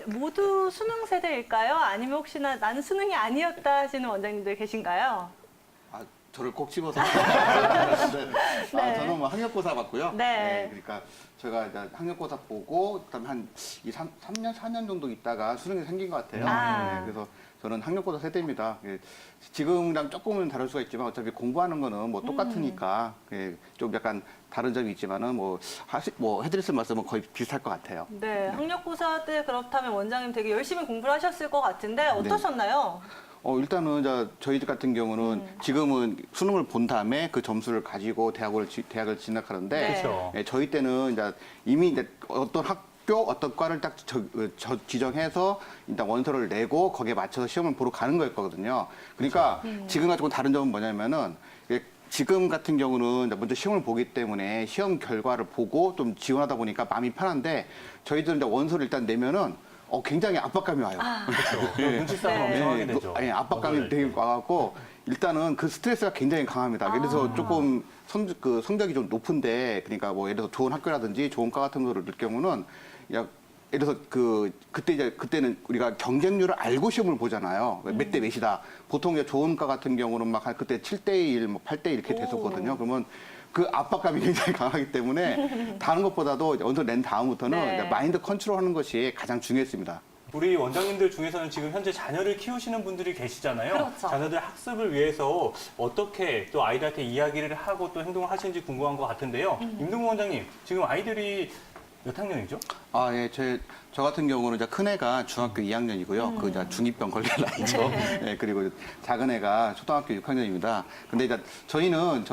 모두 수능 세대일까요? 아니면 혹시나 나는 수능이 아니었다 하시는 원장님들 계신가요? 아, 저를 꼭 집어서. 네. 저는 뭐 학력고사 봤고요. 네. 그러니까 제가 이제 학력고사 보고 그다음에 한 3년, 4년 정도 있다가 수능이 생긴 것 같아요. 아. 그래서 저는 학력고사 세대입니다. 지금이랑 조금은 다를 수가 있지만 어차피 공부하는 거는 뭐 똑같으니까 좀 약간 다른 점이 있지만은 뭐 해드릴 말씀은 거의 비슷할 것 같아요. 네, 학력고사 때 그렇다면 원장님 되게 열심히 공부를 하셨을 것 같은데 어떠셨나요? 일단은 이제 저희들 같은 경우는 지금은 수능을 본 다음에 그 점수를 가지고 대학을 진학하는데 네. 그렇죠. 저희 때는 이제 이미 이제 어떤 학교 어떤 과를 딱 지정해서 일단 원서를 내고 거기에 맞춰서 시험을 보러 가는 거였거든요. 그러니까 지금과 조금 다른 점은 뭐냐면은 지금 같은 경우는 먼저 시험을 보기 때문에 시험 결과를 보고 좀 지원하다 보니까 마음이 편한데 저희들은 이제 원서를 일단 내면은 굉장히 압박감이 와요. 그렇죠. 눈치 싸움 네. 엄청 하게 되죠. 압박감이 되게 와갖고 일단은 그 스트레스가 굉장히 강합니다. 그래서 조금 성적이 좀 높은데 그러니까 뭐 예를 들어서 좋은 학교라든지 좋은 과 같은 거를 넣을 경우는 예를 들어서 그때는 우리가 경쟁률을 알고 시험을 보잖아요. 몇 대 몇이다. 보통 이제 좋은 과 같은 경우는 막 그때 7대1, 뭐 8대1 이렇게 됐었거든요. 그러면 그 압박감이 굉장히 강하기 때문에 다른 것보다도 원서 낸 다음부터는 네. 이제 마인드 컨트롤하는 것이 가장 중요했습니다. 우리 원장님들 중에서는 지금 현재 자녀를 키우시는 분들이 계시잖아요. 그렇죠. 자녀들 학습을 위해서 어떻게 또 아이들한테 이야기를 하고 또 행동을 하시는지 궁금한 것 같은데요. 임동구 원장님, 지금 아이들이 몇 학년이죠? 저 같은 경우는 이제 큰 애가 중학교 2학년이고요. 그 이제 중이병 걸릴 나이죠. 그리고 작은 애가 초등학교 6학년입니다. 근데 이제 저희는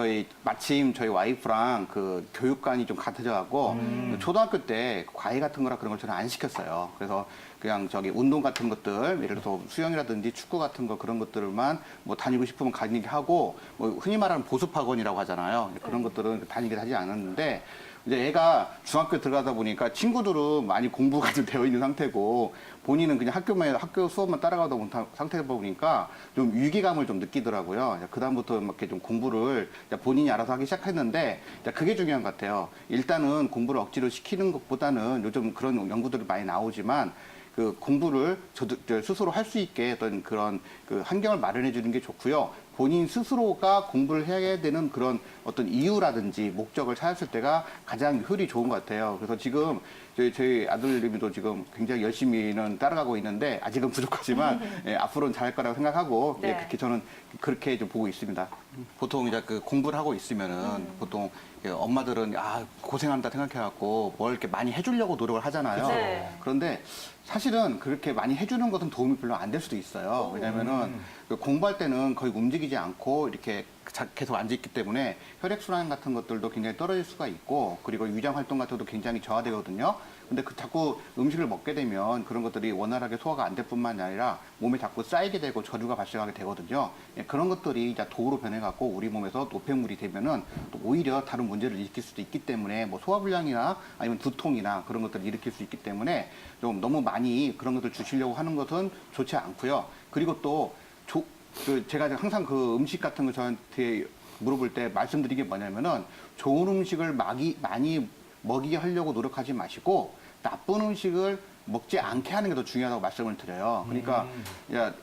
마침 저희 와이프랑 그 교육관이 좀 같아져 갖고 초등학교 때 과외 같은 거라 그런 걸 저는 안 시켰어요. 그래서 그냥 운동 같은 것들, 예를 들어서 수영이라든지 축구 같은 거 그런 것들만 뭐 다니고 싶으면 다니게 하고 뭐 흔히 말하는 보습학원이라고 하잖아요. 그런 것들은 다니게 하지 않았는데 이제 애가 중학교 들어가다 보니까 친구들은 많이 공부가 좀 되어 있는 상태고 본인은 그냥 학교 수업만 따라가다 본 상태다 보니까 좀 위기감을 좀 느끼더라고요. 그다음부터 이렇게 좀 공부를 본인이 알아서 하기 시작했는데 그게 중요한 것 같아요. 일단은 공부를 억지로 시키는 것보다는 요즘 그런 연구들이 많이 나오지만 그 공부를 스스로 할 수 있게 어떤 그런 그 환경을 마련해 주는 게 좋고요. 본인 스스로가 공부를 해야 되는 그런 어떤 이유라든지 목적을 찾았을 때가 가장 효율이 좋은 것 같아요. 그래서 지금 저희 아들님도 지금 굉장히 열심히는 따라가고 있는데 아직은 부족하지만 앞으로는 잘할 거라고 생각하고 네. 그렇게 저는 그렇게 좀 보고 있습니다. 보통 이제 그 공부를 하고 있으면은 보통 엄마들은 고생한다 생각해갖고 뭘 이렇게 많이 해주려고 노력을 하잖아요. 네. 그런데 사실은 그렇게 많이 해주는 것은 도움이 별로 안 될 수도 있어요. 왜냐면은 공부할 때는 거의 움직이지 않고 이렇게 계속 앉아있기 때문에 혈액순환 같은 것들도 굉장히 떨어질 수가 있고 그리고 위장 활동 같은 것도 굉장히 저하되거든요. 근데 자꾸 음식을 먹게 되면 그런 것들이 원활하게 소화가 안 될 뿐만이 아니라 몸에 자꾸 쌓이게 되고 저주가 발생하게 되거든요. 그런 것들이 이제 독으로 변해갖고 우리 몸에서 노폐물이 되면은 또 오히려 다른 문제를 일으킬 수도 있기 때문에 뭐 소화불량이나 아니면 두통이나 그런 것들을 일으킬 수 있기 때문에 좀 너무 많이 그런 것들 주시려고 하는 것은 좋지 않고요. 그리고 또 제가 항상 그 음식 같은 거 저한테 물어볼 때 말씀드린 게 뭐냐면은 좋은 음식을 많이 먹이게 하려고 노력하지 마시고 나쁜 음식을 먹지 않게 하는 게 더 중요하다고 말씀을 드려요. 그러니까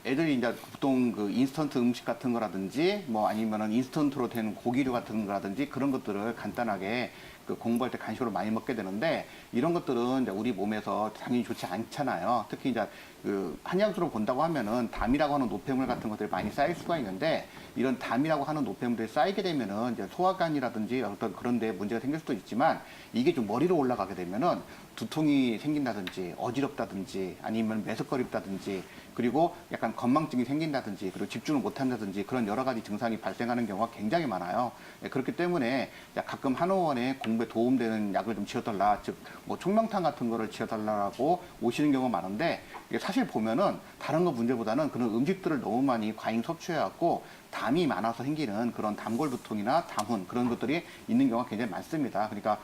애들이 이제 보통 그 인스턴트 음식 같은 거라든지 뭐 아니면은 인스턴트로 된 고기류 같은 거라든지 그런 것들을 간단하게 그 공부할 때 간식으로 많이 먹게 되는데 이런 것들은 이제 우리 몸에서 당연히 좋지 않잖아요. 특히 이제 그 한약으로 본다고 하면은 담이라고 하는 노폐물 같은 것들이 많이 쌓일 수가 있는데 이런 담이라고 하는 노폐물들이 쌓이게 되면은 이제 소화관이라든지 어떤 그런 데 문제가 생길 수도 있지만 이게 좀 머리로 올라가게 되면은 두통이 생긴다든지 어지럽다든지 아니면 매석거립다든지 그리고 약간 건망증이 생긴다든지 그리고 집중을 못한다든지 그런 여러 가지 증상이 발생하는 경우가 굉장히 많아요. 그렇기 때문에 가끔 한의원에 공부에 도움되는 약을 좀 지어달라, 즉 뭐 총명탕 같은 거를 지어달라고 오시는 경우가 많은데 이게 사실 보면은 다른 거 문제보다는 그런 음식들을 너무 많이 과잉 섭취해갖고 담이 많아서 생기는 그런 담골두통이나 담훈 그런 것들이 있는 경우가 굉장히 많습니다. 그러니까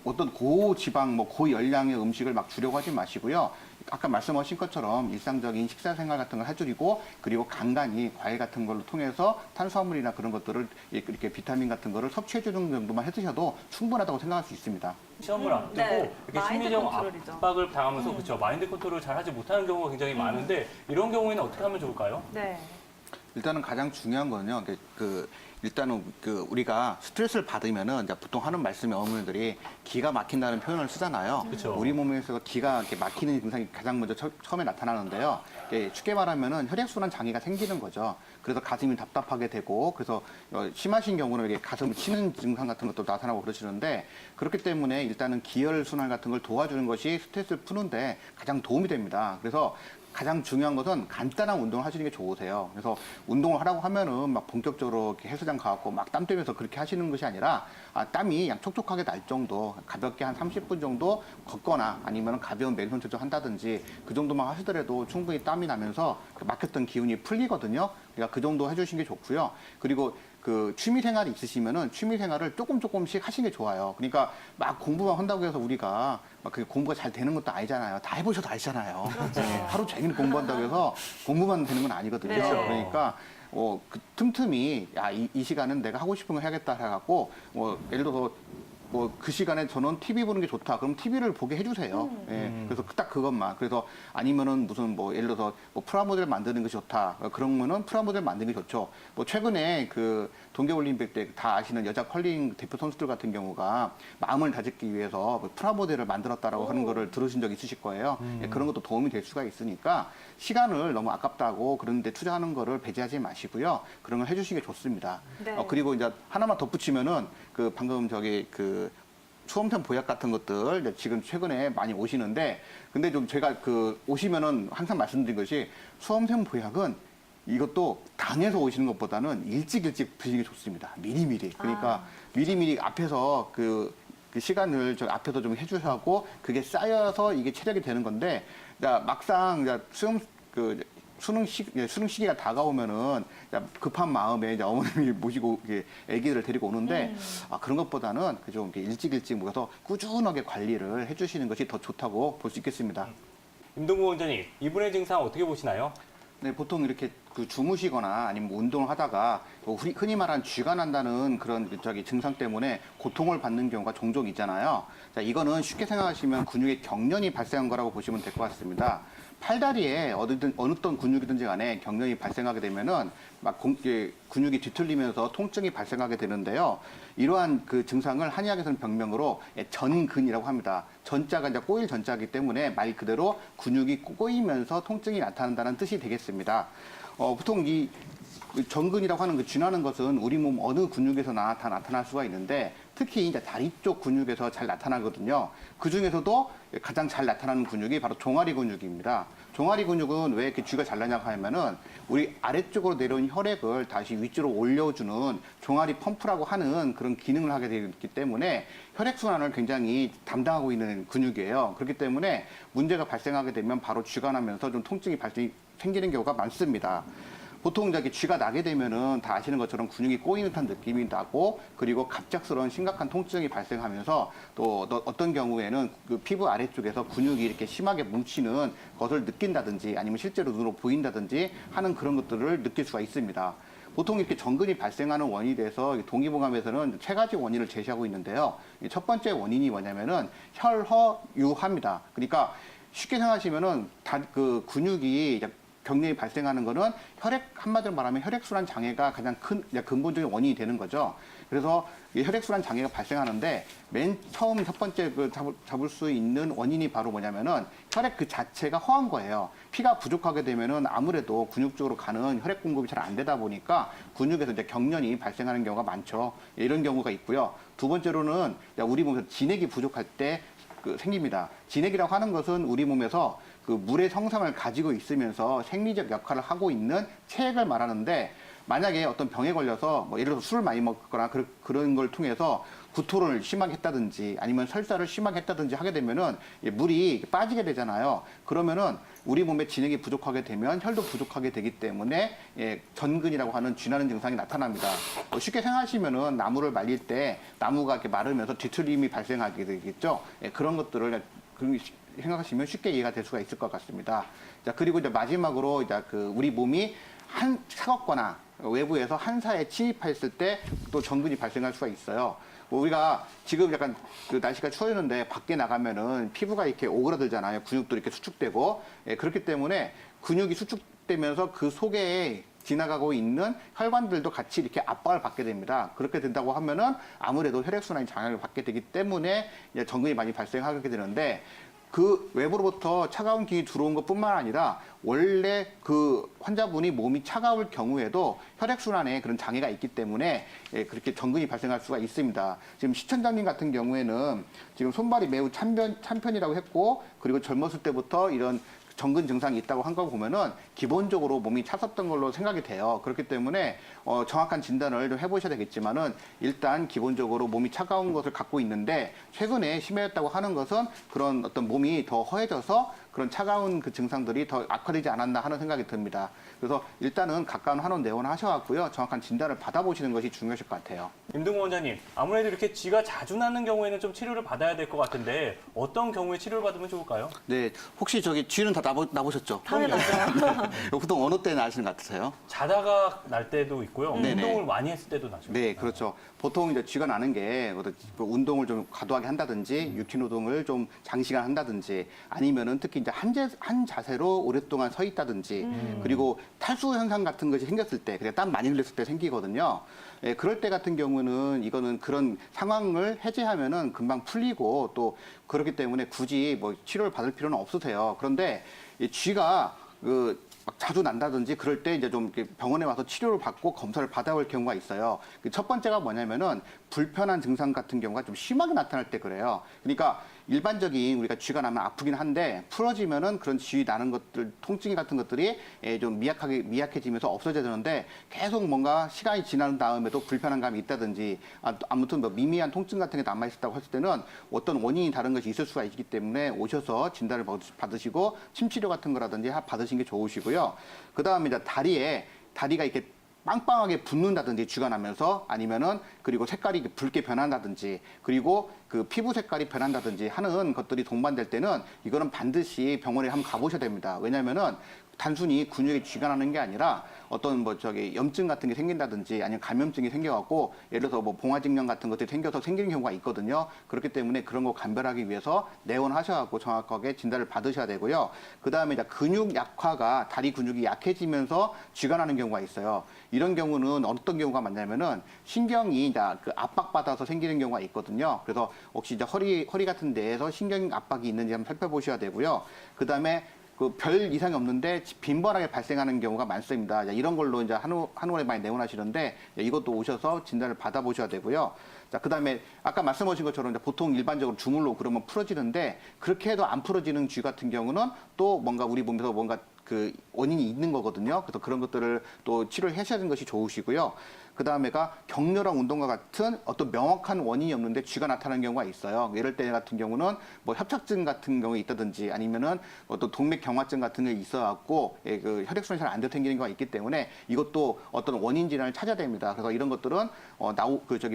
어떤 고지방, 뭐 고열량의 음식을 막 주려고 하지 마시고요. 아까 말씀하신 것처럼 일상적인 식사 생활 같은 걸 해드리고 그리고 간간히 과일 같은 걸로 통해서 탄수화물이나 그런 것들을 이렇게 비타민 같은 거를 섭취해 주는 정도만 해드셔도 충분하다고 생각할 수 있습니다. 시험을 앞두고 네. 이렇게 마인드 심리적 컨트롤이죠. 압박을 당하면서 그렇죠. 마인드 컨트롤을 잘 하지 못하는 경우가 굉장히 많은데 이런 경우에는 어떻게 하면 좋을까요? 네. 일단은 가장 중요한 거는요. 일단은 우리가 스트레스를 받으면은 이제 보통 하는 말씀이 어머니들이 기가 막힌다는 표현을 쓰잖아요. 그쵸. 우리 몸에서 기가 이렇게 막히는 증상이 가장 먼저 처음에 나타나는데요. 쉽게 말하면은 혈액순환 장애가 생기는 거죠. 그래서 가슴이 답답하게 되고 그래서 심하신 경우는 이렇게 가슴을 치는 증상 같은 것도 나타나고 그러시는데 그렇기 때문에 일단은 기혈순환 같은 걸 도와주는 것이 스트레스를 푸는데 가장 도움이 됩니다. 그래서 가장 중요한 것은 간단한 운동을 하시는 게 좋으세요. 그래서 운동을 하라고 하면은 막 본격적으로 이렇게 헬스장 가갖고 막 땀 빼면서 그렇게 하시는 것이 아니라 땀이 그냥 촉촉하게 날 정도 가볍게 한 30분 정도 걷거나 아니면 가벼운 맨손 체조 한다든지 그 정도만 하시더라도 충분히 땀이 나면서 막혔던 기운이 풀리거든요. 그러니까 그 정도 해주시는 게 좋고요. 그리고 취미 생활이 있으시면은 취미 생활을 조금씩 하시는 게 좋아요. 그러니까 막 공부만 한다고 해서 우리가 막 그 공부가 잘 되는 것도 아니잖아요. 다 해보셔도 아시잖아요. 네, 하루 종일 공부한다고 해서 공부만 되는 건 아니거든요. 네. 그러니까 틈틈이 이 시간은 내가 하고 싶은 거 해야겠다 해갖고 예를 들어서 그 시간에 저는 TV 보는 게 좋다. 그럼 TV를 보게 해주세요. 예, 그래서 딱 그것만. 그래서 아니면은 무슨 예를 들어서 프라모델 만드는 것이 좋다. 그러면은 프라모델 만드는 게 좋죠. 최근에 동계올림픽 때 다 아시는 여자 컬링 대표 선수들 같은 경우가 마음을 다잡기 위해서 프라모델을 만들었다라고 하는 거를 들으신 적 있으실 거예요. 예, 그런 것도 도움이 될 수가 있으니까 시간을 너무 아깝다고 그런 데 투자하는 거를 배제하지 마시고요. 그런 걸 해주시는 게 좋습니다. 네. 그리고 이제 하나만 덧붙이면은 방금 수험생 보약 같은 것들 이제 지금 최근에 많이 오시는데 근데 좀 제가 오시면은 항상 말씀드린 것이 수험생 보약은 이것도 당해서 오시는 것보다는 일찍 드시는 게 좋습니다. 미리미리. 그러니까 미리미리 앞에서 그 시간을 저 앞에서 좀 해주셔고 그게 쌓여서 이게 체력이 되는 건데 막상 수능 시기가 다가오면은 급한 마음에 이제 어머님이 모시고 아기들을 데리고 오는데 그런 것보다는 좀 일찍 모여서 꾸준하게 관리를 해주시는 것이 더 좋다고 볼 수 있겠습니다. 임동구 원장님, 이분의 증상 어떻게 보시나요? 네, 보통 이렇게 주무시거나 아니면 운동을 하다가 흔히 말하는 쥐가 난다는 그런 증상 때문에 고통을 받는 경우가 종종 있잖아요. 자, 이거는 쉽게 생각하시면 근육의 경련이 발생한 거라고 보시면 될 것 같습니다. 팔다리에 어느 근육이든지 간에 경련이 발생하게 되면은 근육이 뒤틀리면서 통증이 발생하게 되는데요. 이러한 증상을 한의학에서는 병명으로 전근이라고 합니다. 전자가 이제 꼬일 전자이기 때문에 말 그대로 근육이 꼬이면서 통증이 나타난다는 뜻이 되겠습니다. 보통 이 전근이라고 하는 쥐나는 것은 우리 몸 어느 근육에서나 다 나타날 수가 있는데 특히 이제 다리 쪽 근육에서 잘 나타나거든요. 그 중에서도 가장 잘 나타나는 근육이 바로 종아리 근육입니다. 종아리 근육은 왜 이렇게 쥐가 잘 나냐고 하면은 우리 아래쪽으로 내려온 혈액을 다시 위쪽으로 올려주는 종아리 펌프라고 하는 그런 기능을 하게 되기 때문에 혈액순환을 굉장히 담당하고 있는 근육이에요. 그렇기 때문에 문제가 발생하게 되면 바로 쥐가 나면서 좀 통증이 생기는 경우가 많습니다. 보통 쥐가 나게 되면은 다 아시는 것처럼 근육이 꼬이는 듯한 느낌이 나고 그리고 갑작스러운 심각한 통증이 발생하면서 또 어떤 경우에는 피부 아래쪽에서 근육이 이렇게 심하게 뭉치는 것을 느낀다든지 아니면 실제로 눈으로 보인다든지 하는 그런 것들을 느낄 수가 있습니다. 보통 이렇게 전근이 발생하는 원인에 대해서 동의보감에서는 세 가지 원인을 제시하고 있는데요. 첫 번째 원인이 뭐냐면은 혈허유합니다. 그러니까 쉽게 생각하시면은 근육이 경련이 발생하는 거는 한마디로 말하면 혈액순환 장애가 가장 큰 근본적인 원인이 되는 거죠. 그래서 이 혈액순환 장애가 발생하는데 맨 처음 첫 번째 잡을 수 있는 원인이 바로 뭐냐면은 혈액 자체가 허한 거예요. 피가 부족하게 되면은 아무래도 근육 쪽으로 가는 혈액 공급이 잘 안 되다 보니까 근육에서 이제 경련이 발생하는 경우가 많죠. 이런 경우가 있고요. 두 번째로는 우리 몸에서 진액이 부족할 때 생깁니다. 진액이라고 하는 것은 우리 몸에서 물의 성상을 가지고 있으면서 생리적 역할을 하고 있는 체액을 말하는데 만약에 어떤 병에 걸려서 예를 들어서 술을 많이 먹거나 그런 걸 통해서 구토를 심하게 했다든지 아니면 설사를 심하게 했다든지 하게 되면은 물이 빠지게 되잖아요. 그러면은 우리 몸에 진액이 부족하게 되면 혈도 부족하게 되기 때문에 전근이라고 하는 쥐나는 증상이 나타납니다. 쉽게 생각하시면은 나무를 말릴 때 나무가 이렇게 마르면서 뒤틀림이 발생하게 되겠죠. 그런 것들을 생각하시면 쉽게 이해가 될 수가 있을 것 같습니다. 자, 그리고 이제 마지막으로 이제 그 우리 몸이 차갑거나 외부에서 한사에 침입했을 때 또 전근이 발생할 수가 있어요. 뭐 우리가 지금 약간 그 날씨가 추워졌는데 밖에 나가면은 피부가 이렇게 오그라들잖아요. 근육도 이렇게 수축되고. 예, 그렇기 때문에 근육이 수축되면서 그 속에 지나가고 있는 혈관들도 같이 이렇게 압박을 받게 됩니다. 그렇게 된다고 하면은 아무래도 혈액순환이 장애를 받게 되기 때문에 이제 전근이 많이 발생하게 되는데, 그 외부로부터 차가운 기운이 들어온 것뿐만 아니라 원래 그 환자분이 몸이 차가울 경우에도 혈액순환에 그런 장애가 있기 때문에 그렇게 전근이 발생할 수가 있습니다. 지금 시청장님 같은 경우에는 지금 손발이 매우 찬편이라고 했고, 그리고 젊었을 때부터 이런 전근 증상이 있다고 한 거 보면은 기본적으로 몸이 찼었던 걸로 생각이 돼요. 그렇기 때문에 정확한 진단을 좀 해보셔야 되겠지만은, 일단 기본적으로 몸이 차가운 것을 갖고 있는데 최근에 심해졌다고 하는 것은 그런 어떤 몸이 더 허해져서 그런 차가운 그 증상들이 더 악화되지 않았나 하는 생각이 듭니다. 그래서 일단은 가까운 환원 내원하셔갖고요, 정확한 진단을 받아보시는 것이 중요하실 것 같아요. 임동훈 원장님, 아무래도 이렇게 쥐가 자주 나는 경우에는 좀 치료를 받아야 될 것 같은데 어떤 경우에 치료를 받으면 좋을까요? 네, 혹시 저기 쥐는 다 나보셨죠? 당연하죠. 보통 어느 때 나시는 것 같으세요? 자다가 날 때도 있고요. 네네. 운동을 많이 했을 때도 나죠. 네, 그렇죠. 보통 이제 쥐가 나는 게 운동을 좀 과도하게 한다든지, 육체 노동을 좀 장시간 한다든지, 아니면은 특히 이제 한 자세로 오랫동안 서 있다든지, 그리고 탈수 현상 같은 것이 생겼을 때, 그냥 땀 많이 흘렸을 때 생기거든요. 예, 그럴 때 같은 경우는 이거는 그런 상황을 해제하면은 금방 풀리고, 또 그렇기 때문에 굳이 뭐 치료를 받을 필요는 없으세요. 그런데 이 쥐가 막 자주 난다든지 그럴 때 이제 좀 이렇게 병원에 와서 치료를 받고 검사를 받아올 경우가 있어요. 첫 번째가 뭐냐면은 불편한 증상 같은 경우가 좀 심하게 나타날 때 그래요. 그러니까 일반적인 우리가 쥐가 나면 아프긴 한데, 풀어지면은 그런 쥐 나는 것들, 통증 같은 것들이 좀 미약해지면서 없어져야 되는데, 계속 뭔가 시간이 지난 다음에도 불편한 감이 있다든지, 아무튼 뭐 미미한 통증 같은 게 남아있었다고 했을 때는 어떤 원인이 다른 것이 있을 수가 있기 때문에 오셔서 진단을 받으시고 침치료 같은 거라든지 받으시는 게 좋으시고요. 그 다음에 이제 다리가 이렇게 빵빵하게 붓는다든지 쥐가 나면서, 아니면은 그리고 색깔이 붉게 변한다든지, 그리고 그 피부 색깔이 변한다든지 하는 것들이 동반될 때는 이거는 반드시 병원에 한번 가보셔야 됩니다. 왜냐면은 단순히 근육에 쥐가 나는 게 아니라 어떤 염증 같은 게 생긴다든지, 아니면 감염증이 생겨갖고 예를 들어서 뭐 봉화증명 같은 것들이 생겨서 생기는 경우가 있거든요. 그렇기 때문에 그런 거 감별하기 위해서 내원하셔갖고 정확하게 진단을 받으셔야 되고요. 그 다음에 이제 근육 약화가, 다리 근육이 약해지면서 쥐가 나는 경우가 있어요. 이런 경우는 어떤 경우가 많냐면은 신경이 이제 그 압박받아서 생기는 경우가 있거든요. 그래서 혹시 이제 허리 같은 데에서 신경 압박이 있는지 한번 살펴보셔야 되고요. 그 다음에 별 이상이 없는데 빈번하게 발생하는 경우가 많습니다. 이런 걸로 이제 한의원에 많이 내원하시는데, 이것도 오셔서 진단을 받아보셔야 되고요. 자, 그 다음에 아까 말씀하신 것처럼 이제 보통 일반적으로 주물로 그러면 풀어지는데, 그렇게 해도 안 풀어지는 쥐 같은 경우는 또 뭔가 우리 몸에서 뭔가 그 원인이 있는 거거든요. 그래서 그런 것들을 또 치료를 하셔야 되는 것이 좋으시고요. 그 다음에가 격렬한 운동과 같은 어떤 명확한 원인이 없는데 쥐가 나타나는 경우가 있어요. 이럴 때 같은 경우는 뭐 협착증 같은 경우가 있다든지, 아니면은 어떤 동맥경화증 같은 게 있어갖고 그 혈액순환이 잘 안 돼서 생기는 경우가 있기 때문에 이것도 어떤 원인 질환을 찾아야 됩니다. 그래서 이런 것들은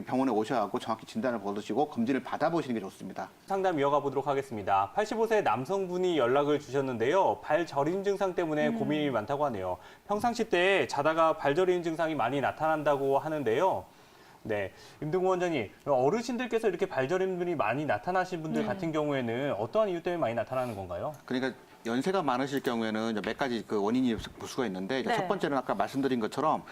병원에 오셔갖고 정확히 진단을 받으시고 검진을 받아보시는 게 좋습니다. 상담 이어가 보도록 하겠습니다. 85세 남성분이 연락을 주셨는데요. 발 저림 증상 때문에 고민이 많다고 하네요. 평상시 때 자다가 발 저림 증상이 많이 나타난다고 하는데요. 네, 임동훈 원장님, 어르신들께서 이렇게 발저림들이 많이 나타나신 분들 같은 경우에는 어떠한 이유 때문에 많이 나타나는 건가요? 그러니까 연세가 많으실 경우에는 이제 몇 가지 그 원인이 볼 수가 있는데, 이제 네. 첫 번째는 아까 말씀드린 것처럼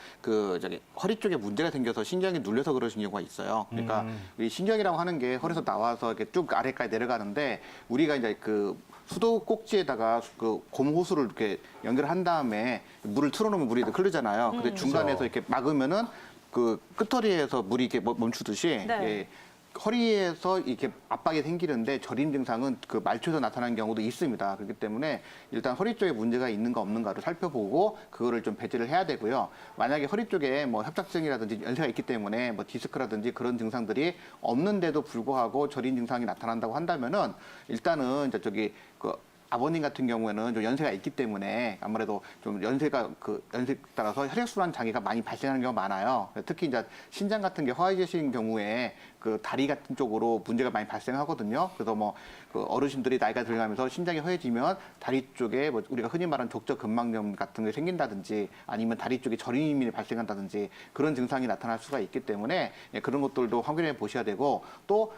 허리 쪽에 문제가 생겨서 신경이 눌려서 그러신 경우가 있어요. 그러니까 이 신경이라고 하는 게 허리에서 나와서 이렇게 쭉 아래까지 내려가는데, 우리가 이제 그 수도 꼭지에다가 그 고무호스를 이렇게 연결한 다음에 물을 틀어놓으면 물이 흐르잖아요. 근데 중간에서 이렇게 막으면은 그 끝허리에서 물이 이렇게 멈추듯이, 네. 예, 허리에서 이렇게 압박이 생기는데 저림 증상은 그 말초에서 나타나는 경우도 있습니다. 그렇기 때문에 일단 허리 쪽에 문제가 있는가 없는가를 살펴보고 그거를 좀 배제를 해야 되고요. 만약에 허리 쪽에 뭐 협착증이라든지 연세가 있기 때문에 뭐 디스크라든지 그런 증상들이 없는데도 불구하고 저림 증상이 나타난다고 한다면은, 일단은 이제 아버님 같은 경우에는 좀 연세가 있기 때문에 아무래도 좀 연세에 따라서 혈액순환 장애가 많이 발생하는 경우가 많아요. 특히 이제 신장 같은 게 허해지신 경우에 그 다리 같은 쪽으로 문제가 많이 발생하거든요. 그래서 뭐 그 어르신들이 나이가 들어가면서 신장이 허해지면 다리 쪽에 뭐 우리가 흔히 말하는 족저근막염 같은 게 생긴다든지 아니면 다리 쪽에 저림이 발생한다든지 그런 증상이 나타날 수가 있기 때문에 예, 그런 것들도 확인해 보셔야 되고 또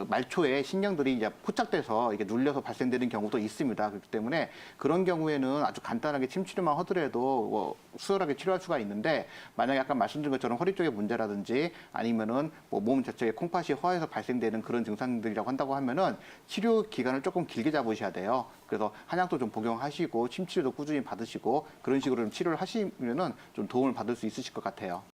말초에 신경들이 이제 포착돼서 이게 눌려서 발생되는 경우도 있습니다. 그렇기 때문에 그런 경우에는 아주 간단하게 침 치료만 하더라도 뭐 수월하게 치료할 수가 있는데 만약에 아까 말씀드린 것처럼 허리 쪽의 문제라든지 아니면은 뭐 몸 자체에 콩팥이 허해서 발생되는 그런 증상들이라고 한다고 하면은 치료 기간을 조금 길게 잡으셔야 돼요. 그래서 한약도 좀 복용하시고 침 치료도 꾸준히 받으시고 그런 식으로 좀 치료를 하시면은 좀 도움을 받을 수 있으실 것 같아요.